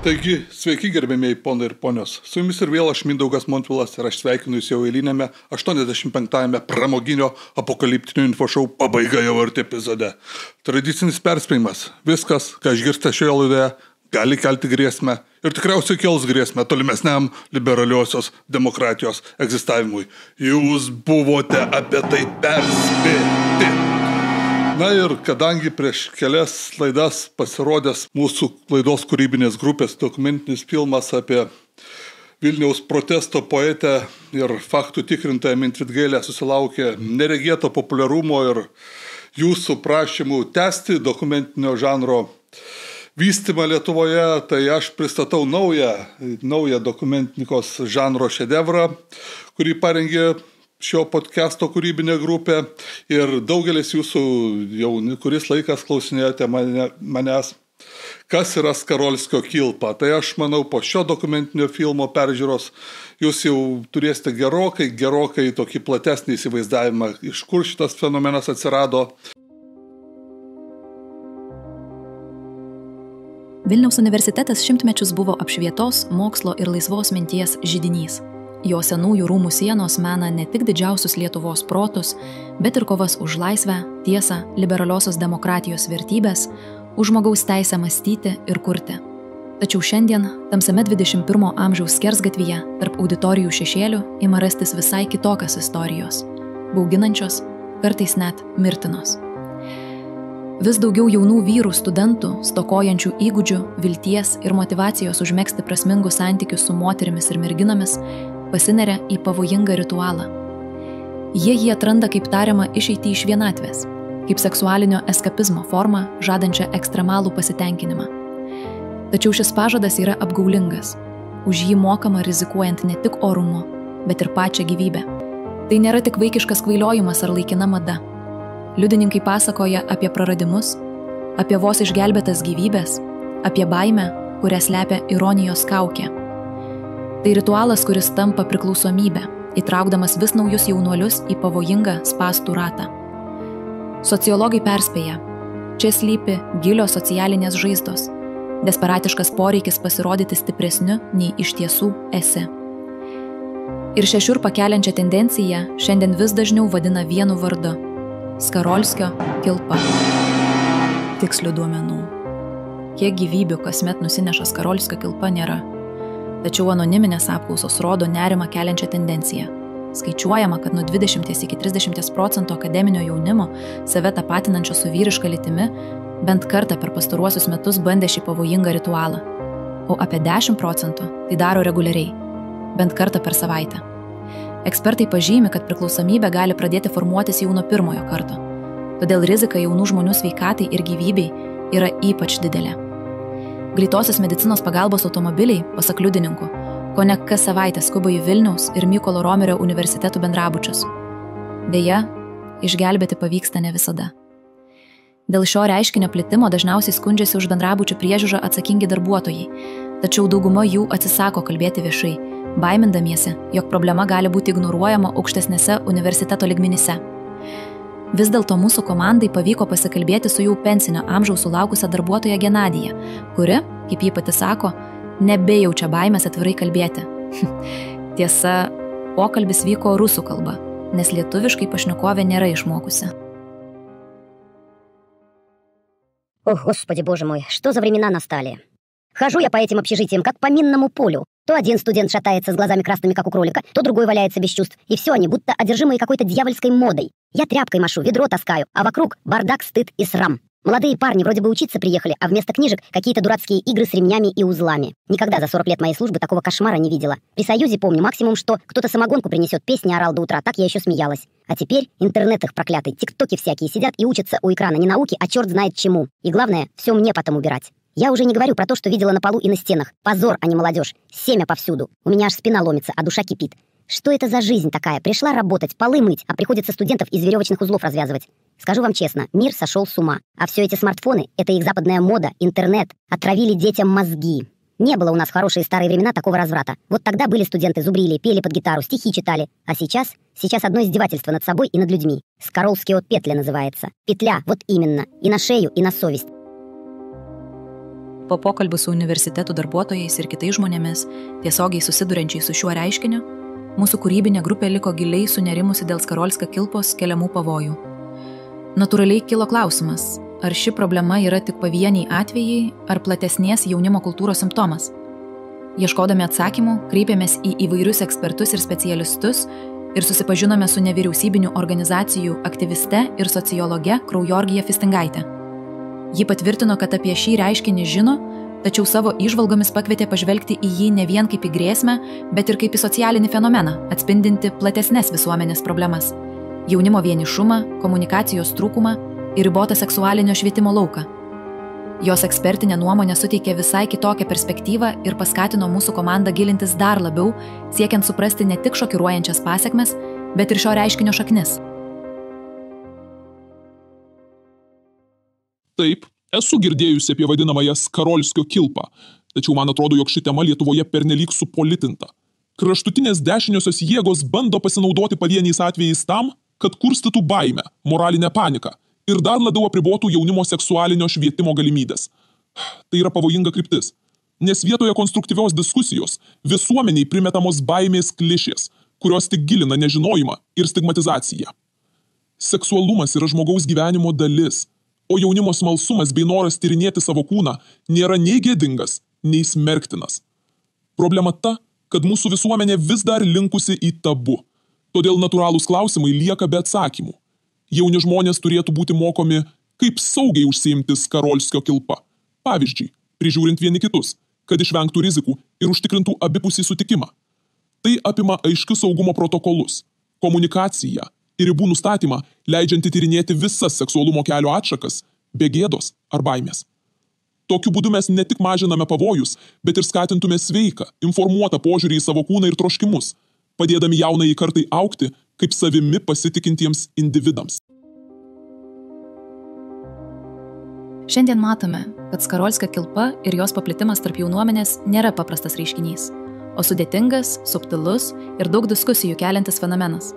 Taigi, sveiki gerbėmiai ponai ir ponios. Su jumis ir vėl aš Mindaugas Montvilas ir aš sveikinu jūs jau eilinėme 85-ame pramoginio apokaliptinio infošau pabaiga jau arti epizode. Tradicinis perspėjimas. Viskas, ką išgirsite šioje laidoje, gali kelti grėsmę ir tikriausiai kels grėsmę tolimesniam liberaliosios demokratijos egzistavimui. Jūs buvote apie tai perspėti. Na ir kadangi prieš kelias laidas pasirodęs mūsų laidos kūrybinės grupės dokumentinis filmas apie Vilniaus protesto poetę ir faktų tikrintoją Mintvidgailę susilaukė neregėto populiarumo ir jūsų prašymų tęsti dokumentinio žanro vystymą Lietuvoje, tai aš pristatau naują dokumentikos žanro šedevrą, kurį parengė šio podcast'o kūrybinė grupė ir daugelis jūsų jau kuris laikas klausinėjote manęs, kas yra Skarolskio kilpa. Tai aš manau, po šio dokumentinio filmo peržiūros jūs jau turėsite gerokai tokį platesnį įsivaizdavimą, iš kur šitas fenomenas atsirado. Vilniaus universitetas šimtmečius buvo apšvietos, mokslo ir laisvos minties židinys. Jo senųjų rūmų sienos mena ne tik didžiausius Lietuvos protus, bet ir kovas už laisvę, tiesą, liberaliosios demokratijos vertybės, už žmogaus teisę mąstyti ir kurti. Tačiau šiandien, tamsiame 21 amžiaus skersgatvyje, tarp auditorijų šešėlių, ima rastis visai kitokios istorijos, bauginančios, kartais net mirtinos. Vis daugiau jaunų vyrų studentų, stokojančių įgūdžių, vilties ir motyvacijos užmegzti prasmingus santykius su moterimis ir merginomis, pasineria į pavojingą ritualą. Jie jį atranda kaip tariamą išeitį iš vienatvės, kaip seksualinio eskapizmo formą, žadančią ekstremalų pasitenkinimą. Tačiau šis pažadas yra apgaulingas. Už jį mokama rizikuojant ne tik orumu, bet ir pačią gyvybę. Tai nėra tik vaikiškas kvailiojimas ar laikina mada. Liudininkai pasakoja apie praradimus, apie vos išgelbėtas gyvybės, apie baimę, kurią slepia ironijos kaukė. Tai ritualas, kuris tampa priklausomybę, įtraukdamas vis naujus jaunuolius į pavojingą spąstų ratą. Sociologai perspėja, čia slypi gilios socialinės žaizdos, desperatiškas poreikis pasirodyti stipresniu, nei iš tiesų esi. Ir šią šiurpą keliančią tendenciją šiandien vis dažniau vadina vienu vardu – Skarolskio kilpa. Tikslių duomenų. Kiek gyvybių kasmet nusineša Skarolskio kilpa nėra. Tačiau anoniminės apklausos rodo nerimą keliančią tendenciją. Skaičiuojama, kad nuo 20 iki 30% akademinio jaunimo save tapatinančio su vyriška lytimi bent kartą per pastaruosius metus bandė šį pavojingą ritualą. O apie 10% tai daro reguliariai, bent kartą per savaitę. Ekspertai pažymi, kad priklausomybė gali pradėti formuotis jau nuo pirmojo karto. Todėl rizika jaunų žmonių sveikatai ir gyvybei yra ypač didelė. Greitosios medicinos pagalbos automobiliai, pasak liudininkų, kone kas savaitę skuba į Vilniaus ir Mykolo Romerio universitetų bendrabučius. Deja, išgelbėti pavyksta ne visada. Dėl šio reiškinio plitimo dažniausiai skundžiasi už bendrabučių priežiūrą atsakingi darbuotojai, tačiau dauguma jų atsisako kalbėti viešai, baimindamiesi, jog problema gali būti ignoruojama aukštesnėse universiteto lygmenyse. Vis dėlto mūsų komandai pavyko pasikalbėti su jau pensinio amžiaus sulaukusią darbuotoją Genadiją, kuri, kaip ji pati sako, nebejaučia baimės atvirai kalbėti. Tiesa, pokalbis vyko rusų kalba, nes lietuviškai pašnekovė nėra išmokusi. Ох, Господи, Боже мой, что за времена настали? Хожу я по этим общежитиям, как по минному полю. То один студент шатается с глазами красными, как у кролика, то другой валяется без чувств. И все они будто одержимые какой-то дьявольской модой. Я тряпкой машу, ведро таскаю, а вокруг бардак, стыд и срам. Молодые парни вроде бы учиться приехали, а вместо книжек какие-то дурацкие игры с ремнями и узлами. Никогда за 40 лет моей службы такого кошмара не видела. При Союзе помню максимум, что кто-то самогонку принесет, песни орал до утра, так я еще смеялась. А теперь интернет их проклятый, тиктоки всякие сидят и учатся у экрана не науки, а черт знает чему. И главное, все мне потом убирать. Я уже не говорю про то, что видела на полу и на стенах. Позор, а не молодежь. Семя повсюду. У меня аж спина ломится, а душа кипит. Что это за жизнь такая? Пришла работать, полы мыть, а приходится студентов из веревочных узлов развязывать. Скажу вам честно, мир сошел с ума. А все эти смартфоны, это их западная мода, интернет, отравили детям мозги. Не было у нас в хорошие старые времена такого разврата. Вот тогда были студенты, зубрили, пели под гитару, стихи читали. А сейчас одно издевательство над собой и над людьми. Скаролские петля называется. Петля, вот именно. И на шею, и на совесть. po pokalbių su universitetų darbuotojais ir kitais žmonėmis, tiesiogiai susiduriančiai su šiuo reiškiniu, mūsų kūrybinė grupė liko giliai sunerimusi dėl Skarolskio kilpos keliamų pavojų. Natūraliai kilo klausimas, ar ši problema yra tik pavieniai atvejai, ar platesnės jaunimo kultūros simptomas. Ieškodami atsakymų, kreipėmės į įvairius ekspertus ir specialistus ir susipažinome su nevyriausybinių organizacijų aktyviste ir sociologe Kraujorgija Fistingaite. Ji patvirtino, kad apie šį reiškinį žino, tačiau savo įžvalgomis pakvietė pažvelgti į jį ne vien kaip į grėsmę, bet ir kaip į socialinį fenomeną, atspindinti platesnes visuomenės problemas – jaunimo vienišumą, komunikacijos trūkumą ir ribotą seksualinio švietimo lauką. Jos ekspertinė nuomonė suteikė visai kitokią perspektyvą ir paskatino mūsų komandą gilintis dar labiau, siekiant suprasti ne tik šokiruojančias pasekmes, bet ir šio reiškinio šaknis. Taip, esu girdėjusi apie vadinamąją Skarolskio kilpą, tačiau man atrodo, jog ši tema Lietuvoje pernelyg supolitinta. Kraštutinės dešiniosios jėgos bando pasinaudoti pavieniais atvejais tam, kad kurstytų baimę, moralinę paniką ir dar labiau apribotų jaunimo seksualinio švietimo galimybės. Tai yra pavojinga kryptis, nes vietoje konstruktyvios diskusijos visuomeniai primetamos baimės klišės, kurios tik gilina nežinojimą ir stigmatizaciją. Seksualumas yra žmogaus gyvenimo dalis, o jaunimo smalsumas bei noras tyrinėti savo kūną nėra nei gėdingas, nei smerktinas. Problema ta, kad mūsų visuomenė vis dar linkusi į tabu, todėl natūralūs klausimai lieka be atsakymų. Jauni žmonės turėtų būti mokomi, kaip saugiai užsiimti Skarolskio kilpa. Pavyzdžiui, prižiūrint vieni kitus, kad išvengtų rizikų ir užtikrintų abipusį sutikimą. Tai apima aiškius saugumo protokolus, komunikaciją ir ribų nustatymą, leidžiantį tyrinėti visas seksualumo kelio atšakas, be gėdos ar baimės. Tokiu būdu mes ne tik mažiname pavojus, bet ir skatintume sveiką, informuotą požiūrį į savo kūną ir troškimus, padėdami jaunai kartai augti kaip savimi pasitikintiems individams. Šiandien matome, kad Skarolskio kilpa ir jos paplitimas tarp jaunuomenės nėra paprastas reiškinys, o sudėtingas, subtilus ir daug diskusijų keliantis fenomenas.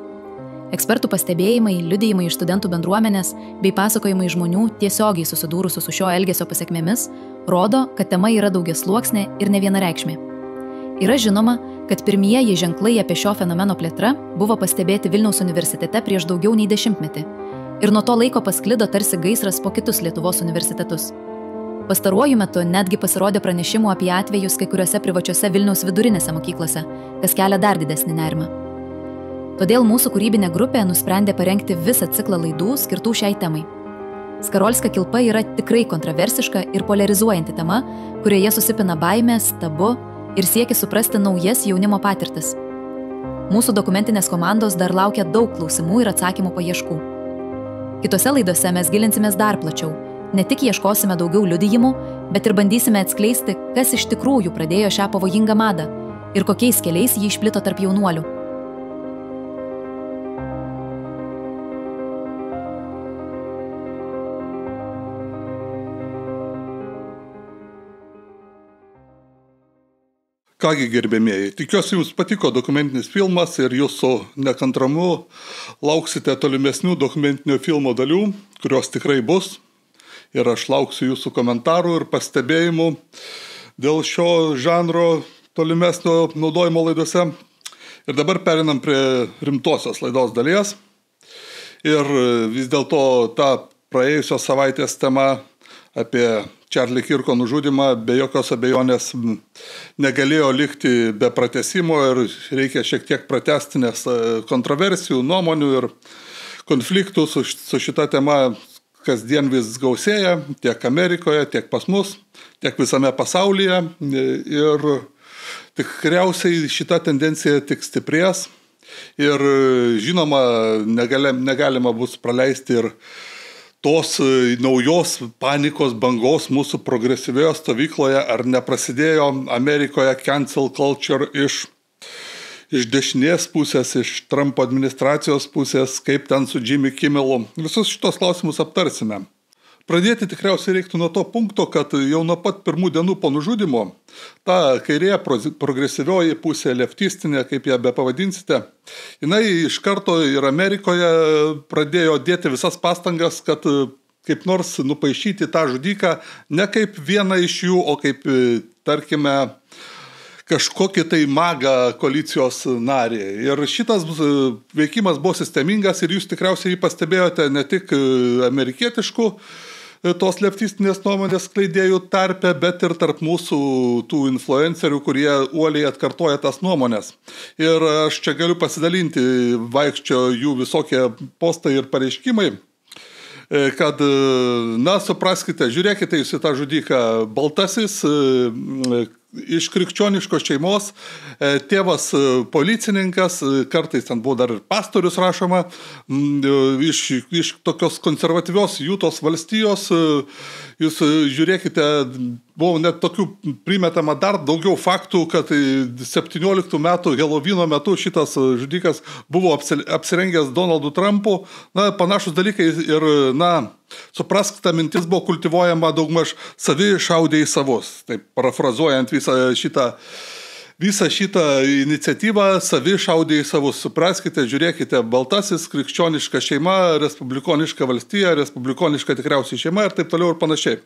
Ekspertų pastebėjimai, liudijimai iš studentų bendruomenės bei pasakojimai žmonių tiesiogiai susidūrusių su šio elgesio pasekmėmis rodo, kad tema yra daugiasluoksnė ir nevienareikšmė. Yra žinoma, kad pirmieji ženklai apie šio fenomeno plėtrą buvo pastebėti Vilniaus universitete prieš daugiau nei 10 metų ir nuo to laiko pasklido tarsi gaisras po kitus Lietuvos universitetus. Pastaruoju metu netgi pasirodė pranešimų apie atvejus kai kuriuose privačiose Vilniaus vidurinėse mokyklose, kas kelia dar didesnį nerimą. Todėl mūsų kūrybinė grupė nusprendė parengti visą ciklą laidų skirtų šiai temai. Skarolskio kilpa yra tikrai kontroversiška ir polarizuojanti tema, kurioje susipina baimės, tabu ir siekis suprasti naujas jaunimo patirtis. Mūsų dokumentinės komandos dar laukia daug klausimų ir atsakymų paieškų. Kitose laidose mes gilinsimės dar plačiau. Ne tik ieškosime daugiau liudijimų, bet ir bandysime atskleisti, kas iš tikrųjų pradėjo šią pavojingą madą ir kokiais keliais ji išplito tarp jaunuolių. Kągi gerbėmieji, tikiuosi jums patiko dokumentinis filmas ir jūsų nekantramu lauksite tolimesnių dokumentinio filmo dalių, kurios tikrai bus. Ir aš lauksiu jūsų komentarų ir pastebėjimų dėl šio žanro tolimesnio naudojimo laidose. Ir dabar perinam prie rimtosios laidos dalies. Ir vis dėlto ta praėjusios savaitės tema apie Charlie Kirko nužudymą be jokios abejonės negalėjo likti be pratęsimo ir reikia šiek tiek pratęsti, nes kontroversijų, nuomonių ir konfliktų su šita tema kasdien vis gausėja tiek Amerikoje, tiek pas mus, tiek visame pasaulyje ir tikriausiai šita tendencija tik stiprės ir žinoma negalima bus praleisti ir tos naujos panikos bangos mūsų progresyvioje stovykloje, ar neprasidėjo Amerikoje cancel culture iš dešinės pusės, iš Trumpo administracijos pusės, kaip ten su Jimmy Kimmelu. Visus šitos klausimus aptarsime. Pradėti tikriausiai reiktų nuo to punkto, kad jau nuo pat pirmų dienų po nužudymo ta kairė progresyvioji pusė, leftistinė, kaip ją bepavadinsite, jinai iš karto ir Amerikoje pradėjo dėti visas pastangas, kad kaip nors nupaišyti tą žudiką ne kaip vieną iš jų, o kaip, tarkime, kažkokį tai magą koalicijos narį. Ir šitas veikimas buvo sistemingas ir jūs tikriausiai jį pastebėjote ne tik amerikietiškų tos leftistinės nuomonės skleidėjų tarpe, bet ir tarp mūsų tų influencerių, kurie uoliai atkartoja tas nuomonės. Ir aš čia galiu pasidalinti, vaikščio jų visokie postai ir pareiškimai, kad, na, supraskite, žiūrėkite jūs į tą žudiką, baltasis, iš krikščioniškos šeimos, tėvas policininkas, kartais ten buvo dar ir pastorius rašoma, iš tokios konservatyvios Jutos valstijos, jūs žiūrėkite, buvo net tokių primetama dar daugiau faktų, kad 17 metų Helovino metu šitas žudikas buvo apsirengęs Donaldu Trumpu, na, panašus dalykai ir, na, suprask, ta mintis buvo kultivuojama daugmaž savi šaudė į savus, taip parafrazuojant visą šitą iniciatyvą, savi šaudė į savus. Supraskite, žiūrėkite, baltasis, krikščioniška šeima, respublikoniška valstija, respublikoniška tikriausiai šeima ir taip toliau ir panašiai.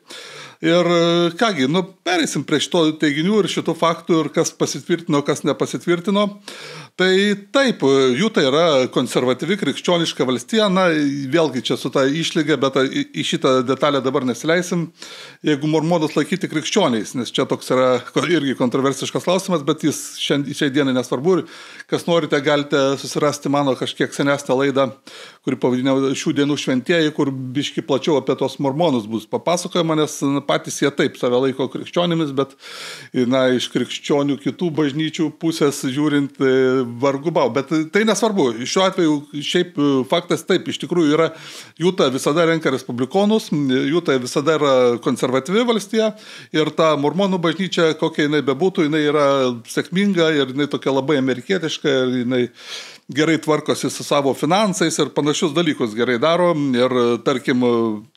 Ir kągi, nu, pereisim prie šito teiginių ir šitų faktų ir kas pasitvirtino, kas nepasitvirtino. Tai taip, Juta yra konservatyvi krikščioniška valstija, na, vėlgi čia su ta išlyga, bet į šitą detalę dabar nesileisim, jeigu mormonus laikyti krikščioniais, nes čia toks yra irgi kontroversiškas klausimas, bet jis šiai dienai nesvarbu ir kas norite, galite susirasti mano kažkiek senesnę laidą, kuri pavadinau šių dienų šventieji, kur biški plačiau apie tos mormonus bus papasakojama, nes patys jie taip save laiko krikščionimis, bet, na, iš krikščionių kitų bažnyčių pusės žiūrint vargu bau, bet tai nesvarbu. Šiuo atveju šiaip faktas taip, iš tikrųjų yra, Juta visada renka respublikonus, Juta visada yra konservatyvi valstija ir ta mormonų bažnyčia, kokia jinai bebūtų, jinai yra sėkminga ir jinai tokia labai amerikietiška ir jinai gerai tvarkosi su savo finansais ir panašius dalykus gerai daro ir, tarkim,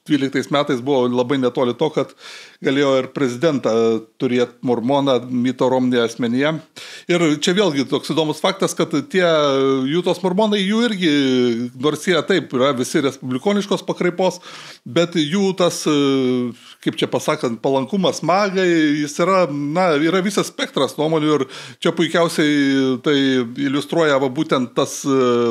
12 metais buvo labai netoli to, kad galėjo ir prezidentą turėti mormoną Mito Romney asmenyje. Ir čia vėlgi toks įdomus faktas, kad tie Jutos mormonai, jų irgi, nors jie taip yra visi respublikoniškos pakraipos, bet jų tas, kaip čia pasakant, palankumas magai, jis yra, na, yra visas spektras nuomonių ir čia puikiausiai tai iliustruoja būtent tas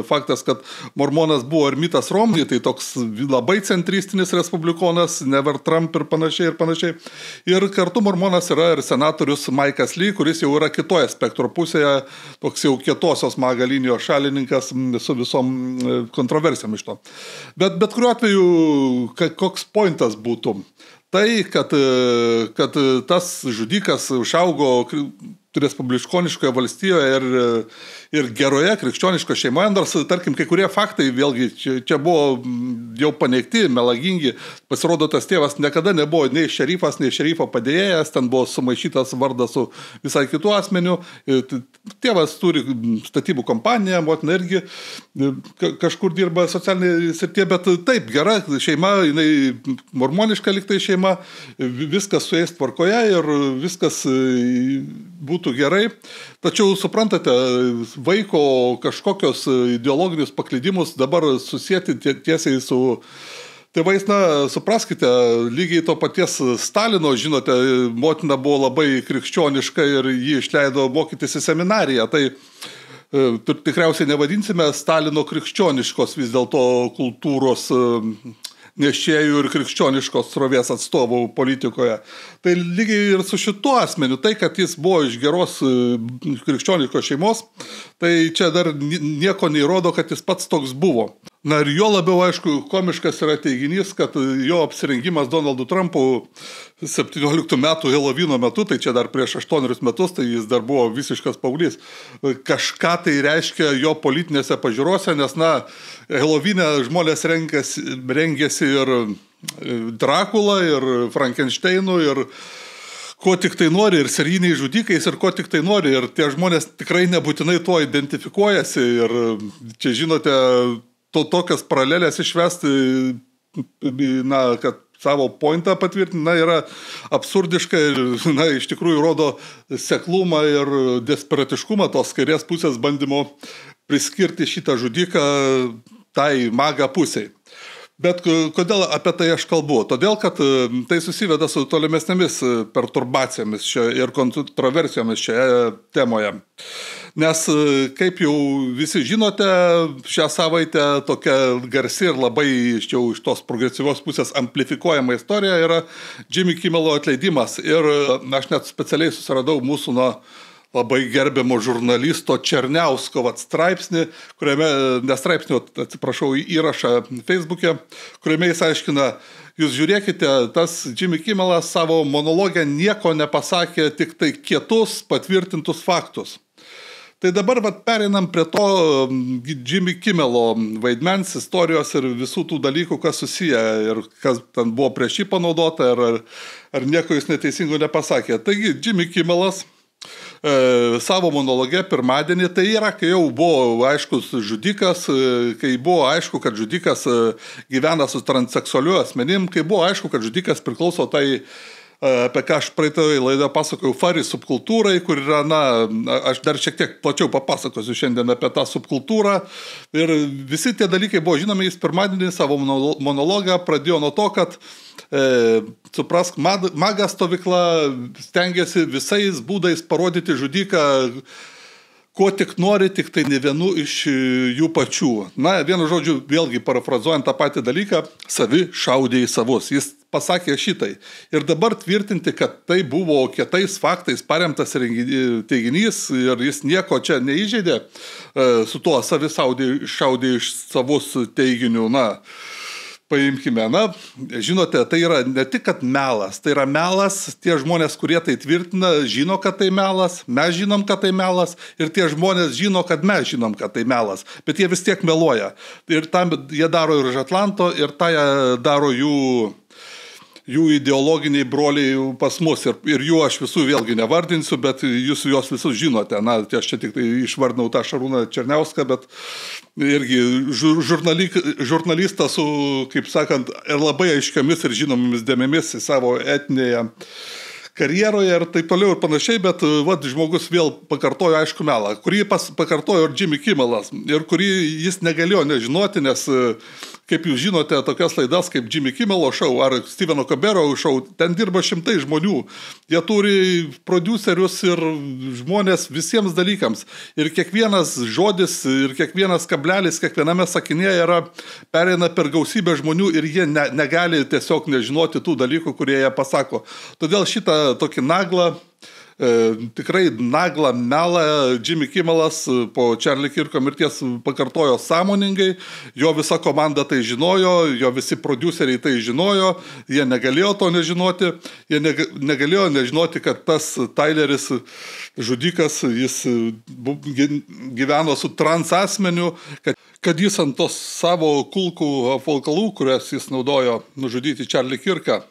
faktas, kad mormonas buvo ir Mitas Romney, tai toks labai centristinis respublikonas, never Trump ir panašiai. Ir kartu mormonas yra ir senatorius Maikas Lee, kuris jau yra kitoje spektro pusėje, toks jau kietosios maga linijos šalininkas su visom kontroversijom iš to. Bet kuriuo atveju, koks pointas būtų? Tai, kad tas žudikas užaugo respublikoniškoje valstijoje ir geroje krikščioniškoje šeimoje, nors, tarkim, kai kurie faktai vėlgi čia buvo jau paneigti, melagingi. Pasirodo, tas tėvas niekada nebuvo nei šerifas, nei šerifo padėjėjas, ten buvo sumaišytas vardas su visai kitų asmenių. Tėvas turi statybų kompaniją, motina irgi kažkur dirba socialinėje srityje, bet taip, gera šeima, jinai mormoniška liktai šeima, viskas su jais tvarkoje ir viskas būtų gerai. Tačiau, suprantate, vaiko kažkokios ideologinius paklydimus dabar susėti tiesiai su tėvais, na, supraskite, lygiai to paties Stalino, žinote, motina buvo labai krikščioniška ir jį išleido mokytis į seminariją. Tai tikriausiai nevadinsime Stalino krikščioniškos vis dėlto kultūros nešėjų ir krikščioniškos srovės atstovų politikoje. Tai lygiai ir su šituo asmeniu, tai, kad jis buvo iš geros krikščioniškos šeimos, tai čia dar nieko neįrodo, kad jis pats toks buvo. Na ir jo labiau, aišku, komiškas yra teiginys, kad jo apsirengimas Donaldu Trumpu 17 metų Helovino metu, tai čia dar prieš 8 metus, tai jis dar buvo visiškas paauglys, kažką tai reiškia jo politinėse pažiūrose, nes, na, Helovine žmonės rengėsi ir Drakulą, ir Frankensteinu, ir ko tik tai nori, ir serijiniai žudikais, ir ko tik tai nori, ir tie žmonės tikrai nebūtinai tuo identifikuojasi, ir čia, žinote, tokias paralelės išvesti, na, kad savo pointą patvirtinti, na, yra absurdiška ir, na, iš tikrųjų rodo seklumą ir desperatiškumą tos kairės pusės bandymo priskirti šitą žudiką tai maga pusiai. Bet kodėl apie tai aš kalbu? Todėl, kad tai susiveda su tolimesnėmis perturbacijomis ir kontroversijomis šioje temoje. Nes, kaip jau visi žinote, šią savaitę tokia garsi ir labai iš tos progresyvios pusės amplifikuojama istorija yra Jimmy Kimmelo atleidimas. Ir aš net specialiai susiradau mūsų labai gerbiamo žurnalisto Černiausko straipsnį, įrašą Facebook'e, kuriame jis aiškina, jūs žiūrėkite, tas Jimmy Kimmelas savo monologę nieko nepasakė, tik tai kietus patvirtintus faktus. Tai dabar pereinam prie to Jimmy Kimmelo vaidmens, istorijos ir visų tų dalykų, kas susiję ir kas ten buvo prieš jį panaudota, ar nieko jis neteisingo nepasakė. Taigi Jimmy Kimmelas savo monologe pirmadienį, tai yra, kai jau buvo aiškus žudikas, kai buvo aišku, kad žudikas gyvena su transseksualiu asmenim, kai buvo aišku, kad žudikas priklauso tai, apie ką aš praeitoje laidoje pasakojau, fari subkultūrai, kur yra, aš dar šiek tiek plačiau papasakosiu šiandien apie tą subkultūrą. Ir visi tie dalykai buvo žinomi, jis pirmadienį savo monologą pradėjo nuo to, kad suprask, maga stovykla stengiasi visais būdais parodyti žudiką, ko tik nori, tik tai ne vienu iš jų pačių. Vienu žodžiu, vėlgi parafrazuojant tą patį dalyką, savi šaudė į savus. Jis pasakė šitai. Ir dabar tvirtinti, kad tai buvo kietais faktais paremtas teiginys ir jis nieko čia neįžeidė su tuo savi šaudė iš savus teiginių. Paimkime, žinote, tai yra ne tik, kad melas, tai yra melas, tie žmonės, kurie tai tvirtina, žino, kad tai melas, mes žinom, kad tai melas ir tie žmonės žino, kad mes žinom, kad tai melas, bet jie vis tiek meluoja. Ir tam jie daro ir iš Atlanto, ir tą daro jų ideologiniai broliai pas mus. Ir jų aš visų vėlgi nevardinsiu, bet jūs juos visus žinote. Aš čia tik tai išvardinau tą Šarūną Černiauską, bet irgi žurnalistas su, kaip sakant, labai aiškiamis ir žinomomis dėmėmis į savo etinėje karjeroje ir taip toliau ir panašiai, bet žmogus vėl pakartojo aišku melą, kurį pakartojo ir Jimmy Kimmelas ir kurį jis negalėjo nežinoti, nes, kaip jūs žinote, tokias laidas kaip Jimmy Kimmelo šou ar Steveno Colbero šou, ten dirba šimtai žmonių. Jie turi prodiuserius ir žmonės visiems dalykams. Ir kiekvienas žodis ir kiekvienas kablelis, kiekviename sakinėje pereina per gausybę žmonių ir jie negali tiesiog nežinoti tų dalykų, kurie jie pasako. Todėl šitą tokį tikrai naglą melą Jimmy Kimmelas po Charlie Kirko mirties pakartojo sąmoningai, jo visa komanda tai žinojo, jo visi prodiuseriai tai žinojo, jie negalėjo to nežinoti, jie negalėjo nežinoti, kad tas Tyleris žudikas, jis gyveno su trans asmeniu, kad jis ant tos savo kulkų apvalkalų, kurias jis naudojo nužudyti Charlie Kirką,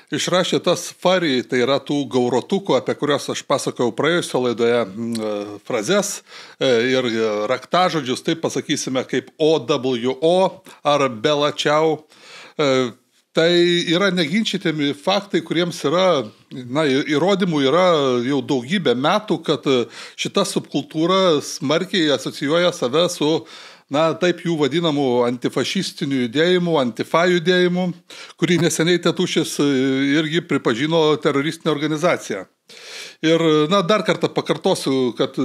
išrašė tas fari, tai yra tų gaurotukų, apie kuriuos aš pasakojau praėjusio laidoje frazes ir raktažodžius, taip pasakysime, kaip OWO ar Bella Ciao. Tai yra neginčytimi faktai, kuriems įrodymų yra jau daugybę metų, kad šita subkultūra smarkiai asocijuoja save su taip jų vadinamų antifašistinių judėjimų, antifa judėjimų, kurį neseniai Tėtušis irgi pripažino teroristinę organizaciją. Ir dar kartą pakartosiu, kad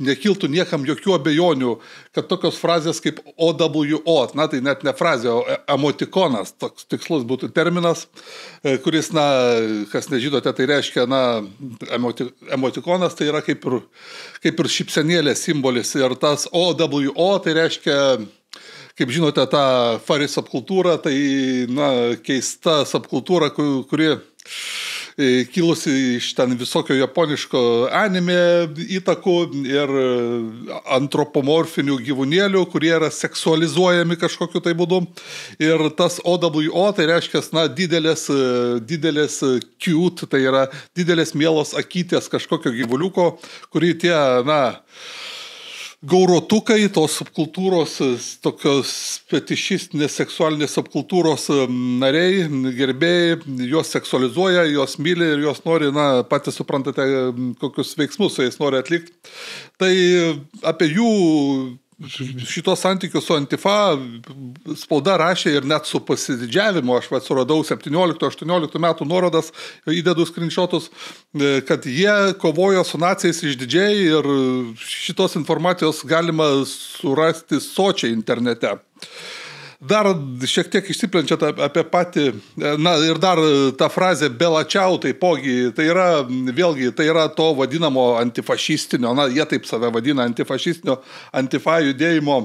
nekiltų niekam jokių abejonių, kad tokios frazės kaip OWO, tai net ne frazė, o emotikonas, toks tikslus būtų terminas, kuris, kas nežinote, tai reiškia, emotikonas tai yra kaip ir šypsenėlės simbolis ir tas OWO tai reiškia, kaip žinote, ta fari subkultūra, tai keista subkultūra, kuri kilusi iš ten visokio japoniško anime įtakų ir antropomorfinių gyvūnėlių, kurie yra seksualizuojami kažkokiu tai būdu. Ir tas OWO tai reiškia didelės cute, tai yra didelės mielos akytės kažkokio gyvuliuko, kurį tie, gaurotukai, tos subkultūros, tokios fetišistinės seksualinės subkultūros nariai, gerbėjai, juos seksualizuoja, juos myli ir juos nori, patys suprantate, kokius veiksmus jais nori atlikti. Tai apie jų šitos santykius su Antifa spauda rašė ir net su pasididžiavimu, aš suradau 17-18 metų nuorodas, įdedu screenshotus, kad jie kovojo su naciais išdidžiai ir šitos informacijos galima surasti sočiai internete. Dar šiek tiek išsiplenčiant apie patį, na ir dar ta frazė belačiau taipogi, tai yra, vėlgi, tai yra to vadinamo antifašistinio, na jie taip save vadina antifašistinio, antifa judėjimo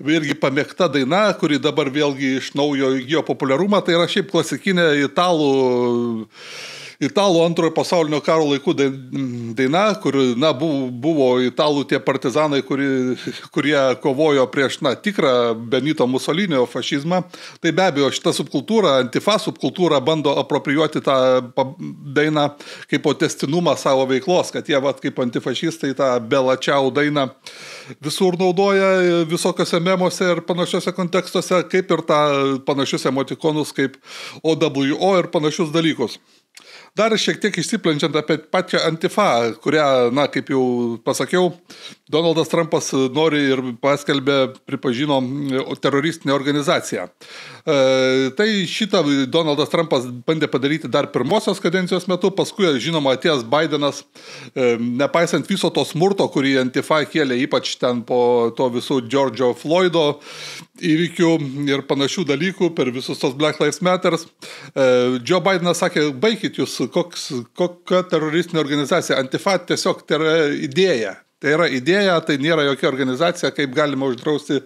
irgi pamėgta daina, kuri dabar vėlgi iš naujo įgijo populiarumą, tai yra šiaip klasikinė italų antrojo pasaulinio karo laikų daina, kur na, buvo italų tie partizanai, kurie kovojo prieš tikrą Benito Musolinio fašizmą. Tai be abejo, šita subkultūra, antifa subkultūra bando apropriuoti tą dainą kaip testinumą savo veiklos, kad jie kaip antifašistai tą belačiau dainą visur naudoja visokiose memuose ir panašiuose kontekstuose, kaip ir tą panašius emotikonus kaip OWO ir panašius dalykus. Dar šiek tiek išsiplenčiant apie pačią Antifa, kurią, na, kaip jau pasakiau, Donaldas Trumpas nori ir paskelbė, pripažino teroristinę organizaciją. Tai šitą Donaldas Trumpas bandė padaryti dar pirmosios kadencijos metu, paskui, žinoma, atėjęs Bidenas, nepaisant viso to smurto, kurį Antifa kėlė, ypač ten po to visų George'o Floydo įvykių ir panašių dalykų per visus tos Black Lives Matters, Joe Bidenas sakė, baikit jūs, kokia teroristinė organizacija. Antifa tiesiog tai yra idėja. Tai yra idėja, tai nėra jokia organizacija, kaip galima uždrausti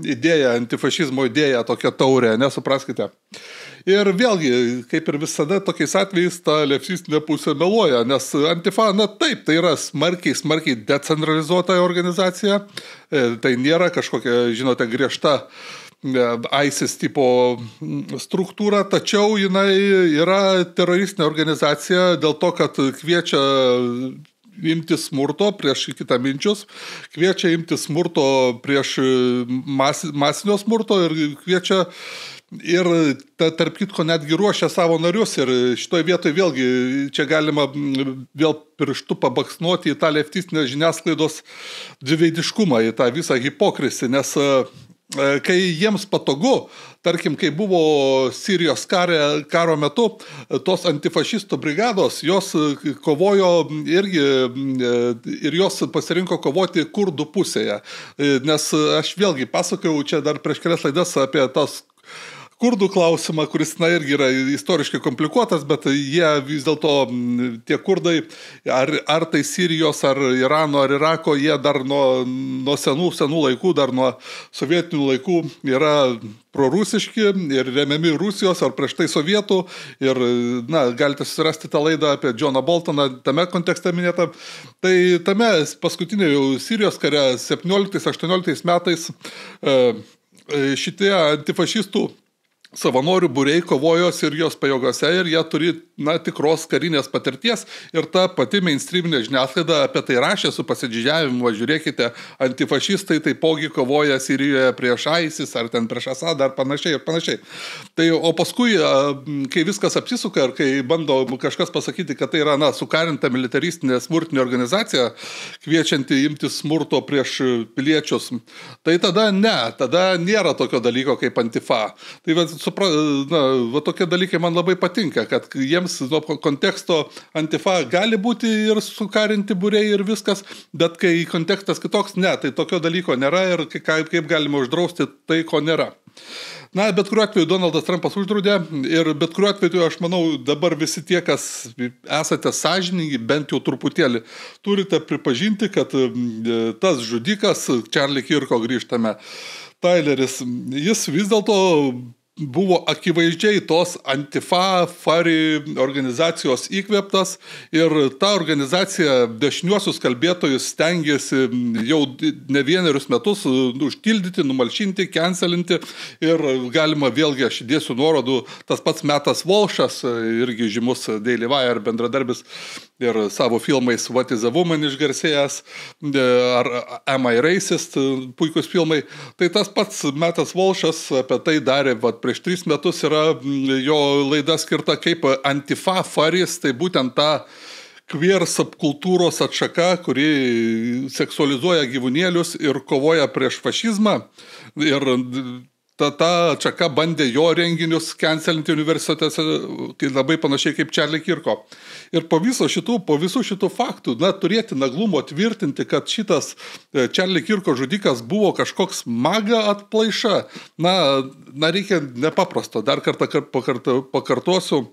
idėją, antifašizmo idėją, tokią taurę, nesupraskite. Ir vėlgi, kaip ir visada, tokiais atvejais ta leftistinė pusė meluoja, nes Antifa, na taip, tai yra smarkiai decentralizuota organizacija, tai nėra kažkokia, žinote, griežta ISIS tipo struktūra, tačiau jinai yra teroristinė organizacija dėl to, kad kviečia imti smurto prieš kitaminčius, kviečia imti smurto prieš masinio smurto ir kviečia ir tarp kitko netgi ruošia savo narius ir šitoje vietoje vėlgi čia galima vėl pirštu pabaksnuoti į tą leftistinę žiniasklaidos dviveidiškumą, į tą visą hipokrisį, nes kai jiems patogu, tarkim, kai buvo Sirijos karo metu, tos antifašistų brigados, jos kovojo irgi ir jos pasirinko kovoti kurdų pusėje. Nes aš vėlgi pasakojau čia dar prieš kelias laidas apie tas kurdų klausimą, kuris, na, irgi yra istoriškai komplikuotas, bet jie vis dėlto, tie kurdai, ar tai Sirijos, ar Irano, ar Irako, jie dar nuo senų laikų, dar nuo sovietinių laikų yra prorusiški ir remiami Rusijos, ar prieš tai sovietų. Ir, na, galite susirasti tą laidą apie Johną Boltoną, tame kontekste minėtą. Tai tame paskutinėje Sirijos kare 17-18 metais šitie antifašistų savanorių būriai kovojo Sirijos pajėgose ir jie turi, na, tikros karinės patirties ir ta pati mainstreaminė žiniasklaida apie tai rašė su pasididžiavimu, žiūrėkite, antifašistai taipogi kovoja Sirijoje prieš ISIS ar ten prieš Asadą ar panašiai ir panašiai. Tai, o paskui, kai viskas apsisuka ir kai bando kažkas pasakyti, kad tai yra, na, sukarinta militaristinė smurtinė organizacija, kviečianti imtis smurto prieš piliečius, tai tada nėra tokio dalyko kaip Antifa. Tai va tokie dalykai man labai patinka, kad jiems nuo konteksto Antifa gali būti ir sukarinti būriai ir viskas, bet kai kontekstas kitoks, ne, tai tokio dalyko nėra ir kaip galima uždrausti tai, ko nėra. Na, bet kuriuo atveju Donaldas Trumpas uždraudė ir bet kuriuo atveju aš manau dabar visi tie, kas esate sąžiningi, bent jau truputėlį, turite pripažinti, kad tas žudikas, Charlie Kirko grįžtame, Tyleris, jis vis dėlto buvo akivaizdžiai tos Antifa Fari organizacijos įkvėptas ir ta organizacija dešiniuosius kalbėtojus stengiasi jau ne vienerius metus užtildyti, numalšinti, cancelinti ir galima vėlgi, aš įdėsiu nuorodų, tas pats Mattas Walshas, irgi žymus Daily Wire bendradarbis ir savo filmais What is a Woman išgarsėjęs, ar Am I Racist, puikus filmai. Tai tas pats Mattas Walshas apie tai darė, prieš 3 metus yra jo laida skirta kaip Antifa Faris, tai būtent ta queer subkultūros atšaka, kuri seksualizuoja gyvūnėlius ir kovoja prieš fašizmą. Ir ta atšaka bandė jo renginius cancelinti universitetuose, tai labai panašiai kaip Charlie Kirko. Ir po visų šitų faktų, turėti naglumo tvirtinti, kad šitas Charlie Kirko žudikas buvo kažkoks maga atplaiša, reikia nepaprasto, dar kartą pakartosiu,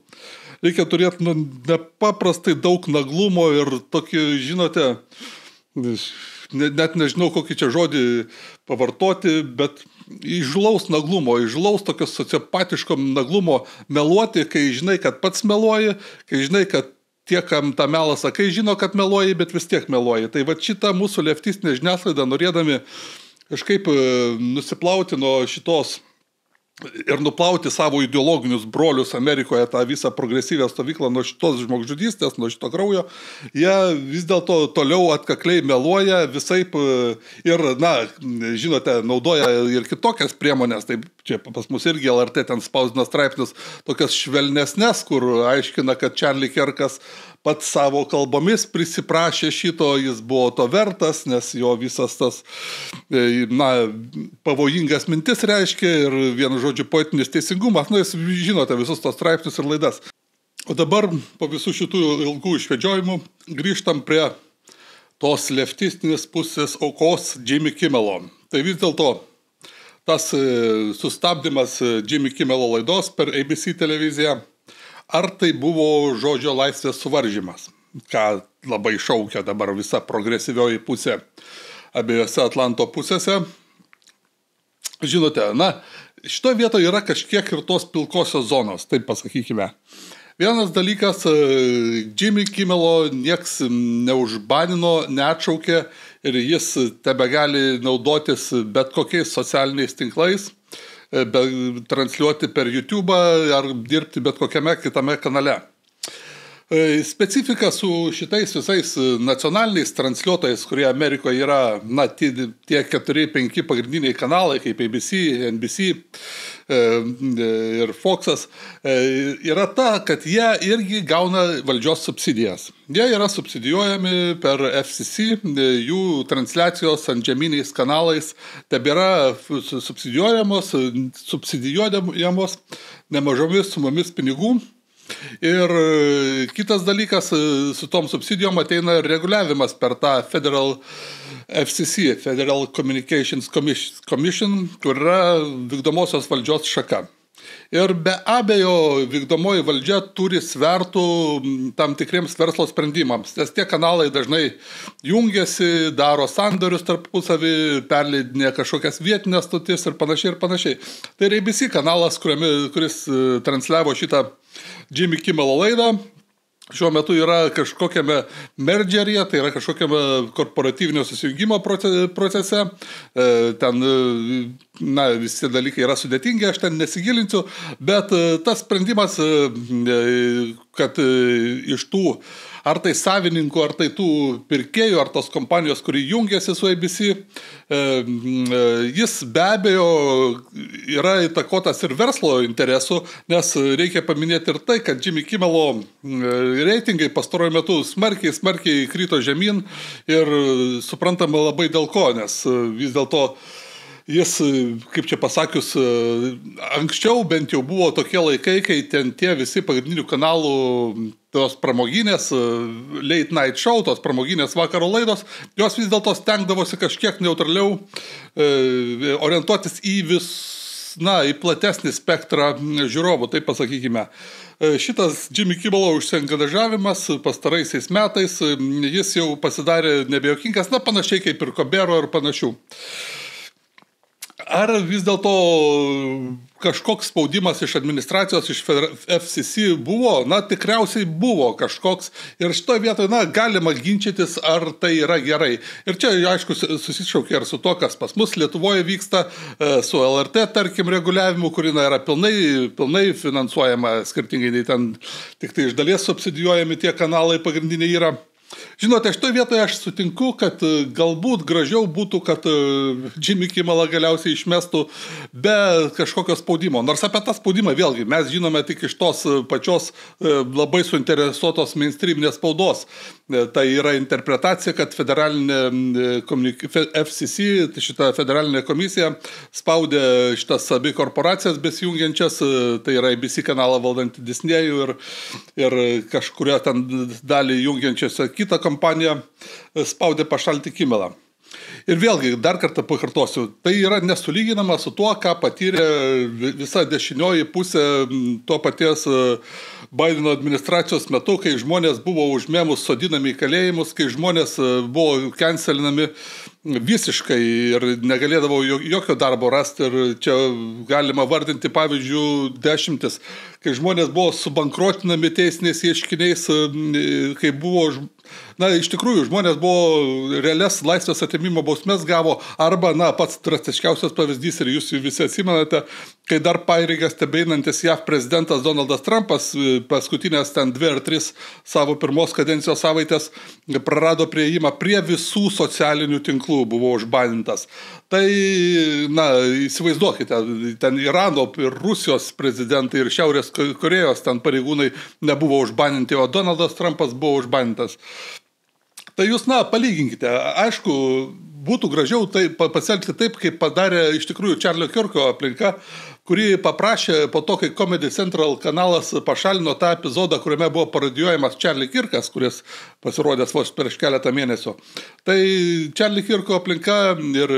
reikia turėti nepaprastai daug naglumo ir tokį, žinote, net nežinau, kokį čia žodį pavartoti, bet įžlaus naglumo, įžlaus tokio sociopatiško naglumo meluoti, kai žinai, kad pats meluoji, kai žinai, kad tie, kam tą melą sakai, žino, kad meluoji, bet vis tiek meluoji. Tai va šitą mūsų leftistinė žiniasklaida, norėdami kažkaip nusiplauti nuo šitos ir nuplauti savo ideologinius brolius Amerikoje, tą visą progresyvę stovyklą nuo šitos žmogžudystės, nuo šito kraujo, jie vis dėlto toliau atkakliai meluoja visaip ir, žinote, naudoja ir kitokias priemonės, tai čia pas mus irgi LRT ten spausdina straipsnius, tokias švelnesnes, kur aiškina, kad Charlie Kirkas pats savo kalbomis prisiprašė šito, jis buvo to vertas, nes jo visas tas, pavojingas mintis reiškia ir vienu žodžiu poetinis teisingumas, jūs žinote visus tos straipsnius ir laidas. O dabar po visų šitų ilgų išvedžiojimų grįžtam prie tos leftistinės pusės aukos Jimmy Kimmelo. Tai vis dėlto tas sustabdymas Jimmy Kimmelo laidos per ABC televiziją, ar tai buvo žodžio laisvės suvaržymas, ką labai šaukia dabar visa progresyvioji pusė abiejose Atlanto pusėse. Žinote, šitoje vietoje yra kažkiek ir tos pilkosios zonos, taip pasakykime. Vienas dalykas, Jimmy Kimmelo nieks neužbanino, neatšaukė ir jis tebegali naudotis bet kokiais socialiniais tinklais, transliuoti per YouTube ar dirbti bet kokiame kitame kanale. Specifika su šitais visais nacionaliniais transliuotojais, kurie Amerikoje yra, tie 4-5 pagrindiniai kanalai, kaip ABC, NBC ir Foxas, yra ta, kad jie irgi gauna valdžios subsidijas. Jie yra subsidijuojami per FCC, jų transliacijos antžeminiais kanalais tebėra subsidijuojamos nemažomis sumomis pinigų. Ir kitas dalykas, su tom subsidijom ateina reguliavimas per tą Federal FCC, Federal Communications Commission, kur yra vykdomosios valdžios šaka. Ir be abejo, vykdomoji valdžia turi svertų tam tikriems verslo sprendimams, nes tie kanalai dažnai jungiasi, daro sandorius tarpusavį, perleidinė kažkokias vietinės stotis ir panašiai. Tai yra ABC kanalas, kuris transliavo šitą Jimmy Kimmelo laidą. Šiuo metu yra kažkokiame mergeryje, tai yra kažkokiame korporatyvinio susijungimo procese. Ten, visi dalykai yra sudėtingi, aš ten nesigilinsiu, bet tas sprendimas, kad iš tų ar tai savininkų, ar tai tų pirkėjų, ar tos kompanijos, kuri jungiasi su ABC, jis be abejo yra įtakotas ir verslo interesų, nes reikia paminėti ir tai, kad Jimmy Kimmelo reitingai pastaruoju metu smarkiai krito žemyn ir suprantama labai dėl ko, nes vis dėlto jis, kaip čia pasakius, anksčiau bent jau buvo tokie laikai, kai ten tie visi pagrindinių kanalų tos pramoginės late night show, tos pramoginės vakaro laidos, jos vis dėlto stengdavosi kažkiek neutraliau orientuotis į į platesnį spektrą žiūrovų, taip pasakykime. Šitas Jimmy Kimmelo užsiangažavimas pastaraisiais metais, jis jau pasidarė nebejokingas, panašiai kaip ir Kobero ir panašių. Ar vis dėlto kažkoks spaudimas iš administracijos, iš FCC buvo? Tikriausiai buvo kažkoks. Ir šitoje vietoje, galima ginčytis, ar tai yra gerai. Ir čia, aišku, susišaukia ir su to, kas pas mus Lietuvoje vyksta, su LRT, tarkim, reguliavimu, kuri yra pilnai finansuojama, skirtingai nei ten tik tai iš dalies subsidijuojami tie kanalai pagrindiniai yra. Žinote, šitoje vietoje aš sutinku, kad galbūt gražiau būtų, kad Jimmy Kimmelą galiausiai išmestų be kažkokio spaudimo. Nors apie tą spaudimą vėlgi mes žinome tik iš tos pačios labai suinteresuotos mainstreaminės spaudos. Tai yra interpretacija, kad federalinė FCC, šita federalinė komisija, spaudė šitas abi korporacijas besijungiančias, tai yra ABC kanalą valdantį Disney'ų ir kažkurio ten dalį jungiančiose kitą kompaniją spaudė pašalinti Kimmelą. Ir vėlgi, dar kartą pakartosiu, tai yra nesulyginama su tuo, ką patyrė visa dešinioji pusė to paties Bideno administracijos metu, kai žmonės buvo už memus sodinami į kalėjimus, kai žmonės buvo cancelinami visiškai ir negalėdavo jokio darbo rasti. Ir čia galima vardinti pavyzdžių dešimtis, kai žmonės buvo subankrotinami teisiniais ieškiniais, kai buvo, iš tikrųjų, žmonės buvo realias laisvės atėmimo bausmes gavo, arba, pats drastiškiausias pavyzdys, ir jūs visi atsimenate, kai dar pareigas tebeinantis JAV prezidentas Donaldas Trumpas paskutinės ten 2 ar 3 savo pirmos kadencijos savaitės prarado prieimą prie visų socialinių tinklų, buvo užbanintas. Tai, įsivaizduokite, ten Irano ir Rusijos prezidentai ir Šiaurės Korėjos ten pareigūnai nebuvo užbaninti, o Donaldas Trumpas buvo užbanintas. Tai jūs, palyginkite. Aišku, būtų gražiau pasielgti taip, kaip padarė iš tikrųjų Čarlio Kirko aplinka, kuri paprašė po to, kai Comedy Central kanalas pašalino tą epizodą, kuriame buvo parodijuojamas Čarli Kirkas, kuris pasirodęs vos prieš keletą mėnesių. Tai Čarli Kirko aplinka ir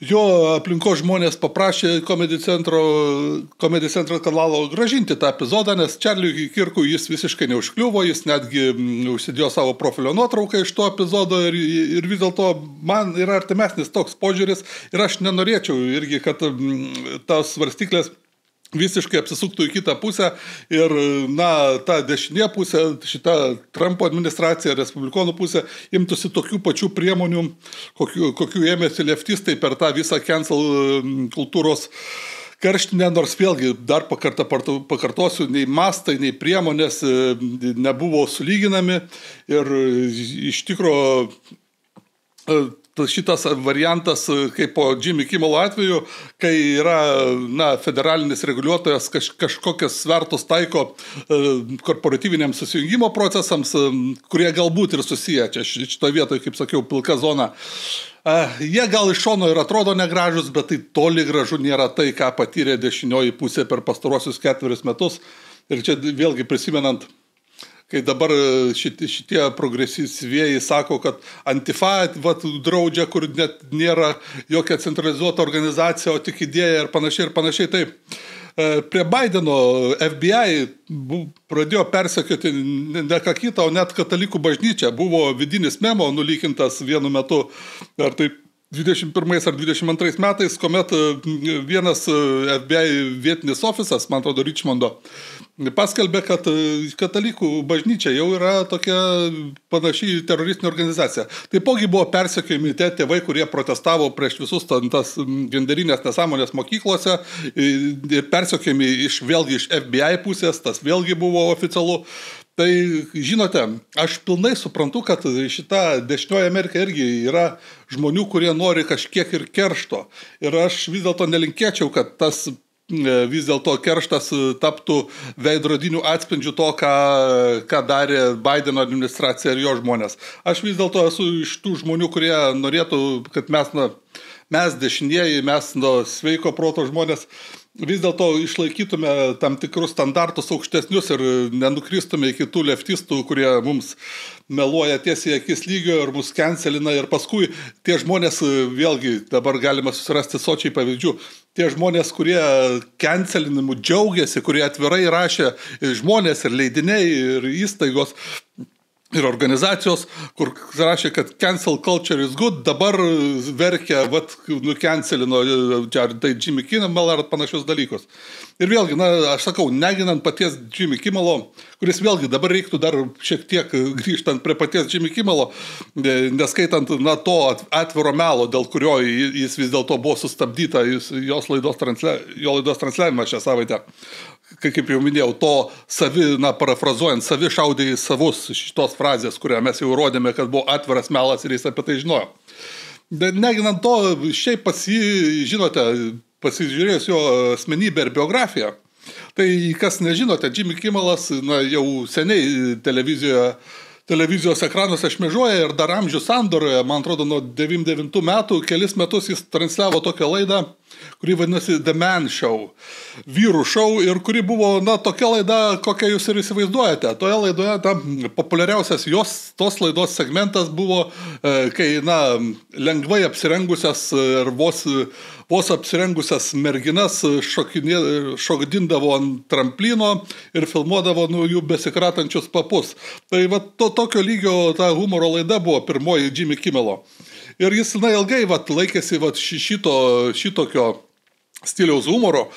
jo aplinkos žmonės paprašė Comedy Central kanalo gražinti tą epizodą, nes Čarliui Kirkui jis visiškai neužkliuvo, jis netgi užsidėjo savo profilio nuotrauką iš to epizodo ir vis dėlto man yra artimesnis toks požiūris ir aš nenorėčiau irgi, kad tas svarstyklės visiškai apsisuktų į kitą pusę ir, ta dešinė pusė, šita Trumpo administracija, respublikonų pusė, imtųsi tokių pačių priemonių, kokių ėmėsi leftistai per tą visą cancel kultūros karštinę, nors vėlgi dar pakartosiu, nei mastai, nei priemonės nebuvo sulyginami ir iš tikro šitas variantas, kaip po Jimmy Kimmelo atveju, kai yra federalinis reguliuotojas kažkokias svertus taiko korporatyviniams susijungimo procesams, kurie galbūt ir susiję. Čia šitoje vietoje, kaip sakiau, pilka zona. Jie gal iš šono ir atrodo negražus, bet tai toli gražu nėra tai, ką patyrė dešinioji pusė per pastaruosius 4 metus. Ir čia vėlgi prisimenant, kai dabar šitie progresyvieji sako, kad Antifa draudžia, kur net nėra jokia centralizuota organizacija, o tik idėja ir panašiai. Taip. Prie Bideno FBI pradėjo persekioti ne ką kitą, o net katalikų bažnyčią. Buvo vidinis memo nulykintas vienu metu, ar tai 21 ar 22 metais, kuomet vienas FBI vietinis ofisas, man atrodo, Richmondo, paskelbė, kad katalikų bažnyčia jau yra tokia panašiai teroristinė organizacija. Taipogi buvo persekiojami tie tėvai, kurie protestavo prieš visus tas genderinės nesąmonės mokyklose, persekiojami vėlgi iš FBI pusės, tas vėlgi buvo oficialu. Tai, žinote, aš pilnai suprantu, kad šita dešinioji Amerika irgi yra žmonių, kurie nori kažkiek ir keršto. Ir aš vis dėlto nelinkėčiau, kad tas vis dėlto kerštas taptų veidrodinių atspindžių to, ką darė Bideno administracija ir jo žmonės. Aš vis dėlto esu iš tų žmonių, kurie norėtų, kad mes dešinieji, mes sveiko proto žmonės, vis dėlto išlaikytume tam tikrus standartus aukštesnius ir nenukristume iki tų leftistų, kurie mums meluoja tiesiai akis lygio ir mus cancelina ir paskui tie žmonės, vėlgi dabar galima susirasti sočiai pavyzdžių, tie žmonės, kurie cancelinimu džiaugiasi, kurie atvirai rašė žmonės ir leidiniai ir įstaigos ir organizacijos, kur rašė, kad cancel culture is good, dabar verkia, nucancelino tai Jimmy Kimmel ar panašius dalykus. Ir vėlgi, aš sakau, neginant paties Jimmy Kimmelo, kuris vėlgi dabar reiktų dar šiek tiek grįžtant prie paties Jimmy Kimmelo, neskaitant to atviro melo, dėl kurio jis vis dėlto buvo sustabdyta jo laidos transliavimas šią savaitę. kaip jau minėjau, to parafrazuojant, savi šaudė į savus šitos frazės, kurią mes jau rodėme, kad buvo atviras melas ir jis apie tai žinojo. Neginant to, šiaip žinote, pasižiūrėjus jo asmenybę ir biografiją, tai kas nežinote, Jimmy Kimmelas jau seniai televizijos ekranuose šmėžuoja ir dar amžių sandoroje, man atrodo, nuo 99 metų, kelis metus jis transliavo tokią laidą, kuri vadinasi The Man Show, vyrų šou, ir kuri buvo, tokia laida, kokią jūs ir įsivaizduojate. Toje laidoje populiariausias tos laidos segmentas buvo, kai, lengvai apsirengusias ir vos apsirengusias merginas šokdindavo ant tramplino ir filmuodavo jų besikratančius papus. Tai tokio lygio ta humoro laida buvo pirmoji Jimmy Kimmelo. Ir jis ilgai laikėsi šitokio stiliaus humoro.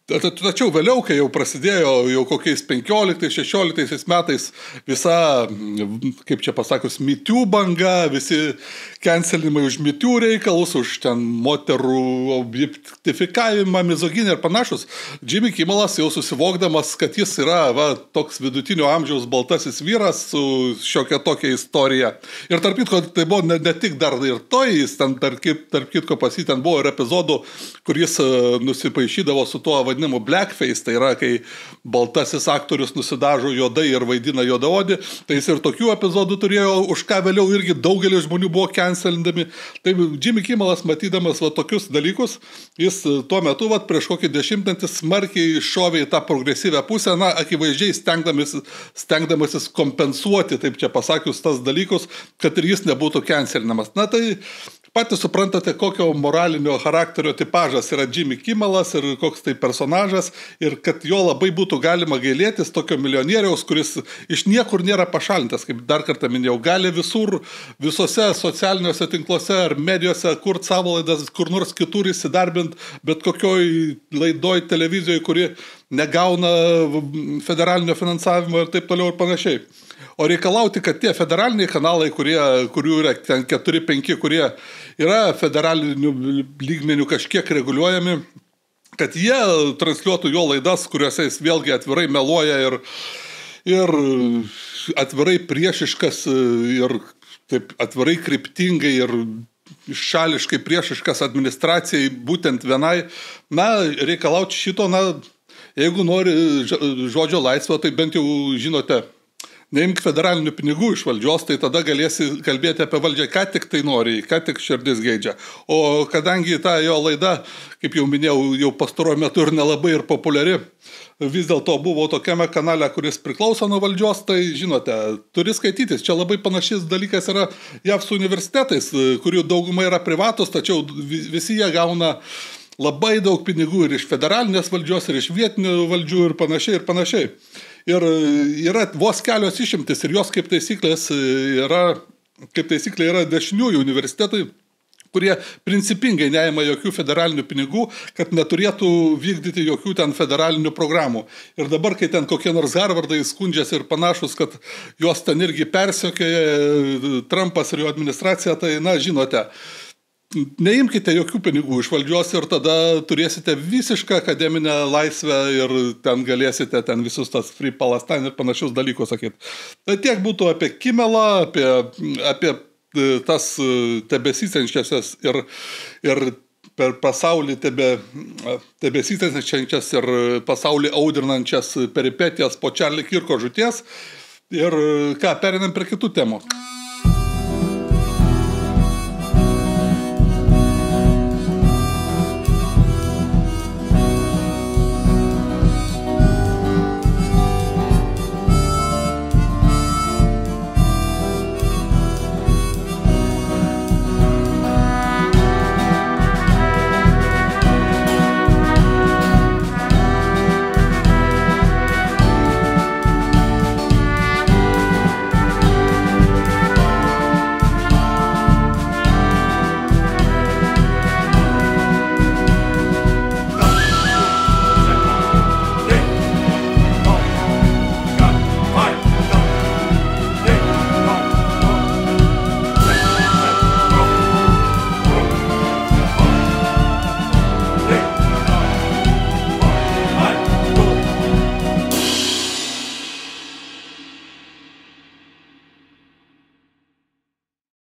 Tačiau vėliau, kai jau prasidėjo jau kokiais 15-16 metais visa, kaip čia pasakius, Me Too banga, visi cancelinimai už Me Too reikalus, už ten moterų objektifikavimą, mizoginį ir panašus, Jimmy Kimmelas jau susivokdamas, kad jis yra toks vidutinio amžiaus baltasis vyras su šiokia tokia istorija. Ir tarp kitko, tai buvo ne tik dar ir to, jis ten tarp kitko pas jį ten buvo ir epizodų, kur jis nusipaišydavo su tuo vadinamu blackface, tai yra, kai baltasis aktorius nusidažo juodai ir vaidina juodaodį, tai jis ir tokių epizodų turėjo, už ką vėliau irgi daugelis žmonių buvo cancelindami. Tai Jimmy Kimmelas, matydamas tokius dalykus, jis tuo metu prieš kokį 10 smarkiai šovė į tą progresyvę pusę, akivaizdžiai stengdamasis kompensuoti, taip čia pasakius, tas dalykus, kad ir jis nebūtų cancelinamas. Tai patys suprantate, kokio moralinio charakterio tipažas yra Jimmy Kimmelas ir koks tai personažas, ir kad jo labai būtų galima gailėtis tokio milijonieriaus, kuris iš niekur nėra pašalintas, kaip dar kartą minėjau, gali visose socialiniuose tinkluose ar medijose kurti savo laidas, kur nors kitur įsidarbint, bet kokioj laidoj televizijoje, kuri negauna federalinio finansavimo ir taip toliau ir panašiai. O reikalauti, kad tie federaliniai kanalai, kurių yra ten 4-5, kurie yra federalinių lygmenių kažkiek reguliuojami, kad jie transliuotų jo laidas, kuriuose jis vėlgi atvirai meluoja ir atvirai priešiškas ir taip atvirai kryptingai ir šališkai priešiškas administracijai būtent vienai, reikalauti šito, jeigu nori žodžio laisvę, tai bent jau žinote, neimk federalinių pinigų iš valdžios, tai tada galėsi kalbėti apie valdžią, ką tik tai nori, ką tik širdis geidžia. O kadangi ta jo laida, kaip jau minėjau, jau pastaruoju metu ir nelabai ir populiari, vis dėlto buvo tokiame kanale, kuris priklauso nuo valdžios, tai žinote, turi skaitytis. Čia labai panašis dalykas yra JAV su universitetais, kurių dauguma yra privatus, tačiau visi jie gauna labai daug pinigų ir iš federalinės valdžios, ir iš vietinių valdžių ir panašiai. Ir yra vos kelios išimtis ir jos kaip taisyklė yra dešiniųjų universitetai, kurie principingai neima jokių federalinių pinigų, kad neturėtų vykdyti jokių ten federalinių programų. Ir dabar, kai ten kokie nors Harvardai skundžiasi ir panašus, kad jos ten irgi persekioja Trumpas ir jo administracija, tai žinote, neimkite jokių pinigų iš valdžios ir tada turėsite visišką akademinę laisvę ir ten galėsite ten visus tas Free Palestine ir panašius dalykus sakyti. Tai tiek būtų apie Kimmelą, apie tas tebesicenčiasias ir per pasaulį tebesicenčias ir pasaulį audrinančias peripetijas po Charlie Kirko žūties. Ir pereinam prie kitų temų.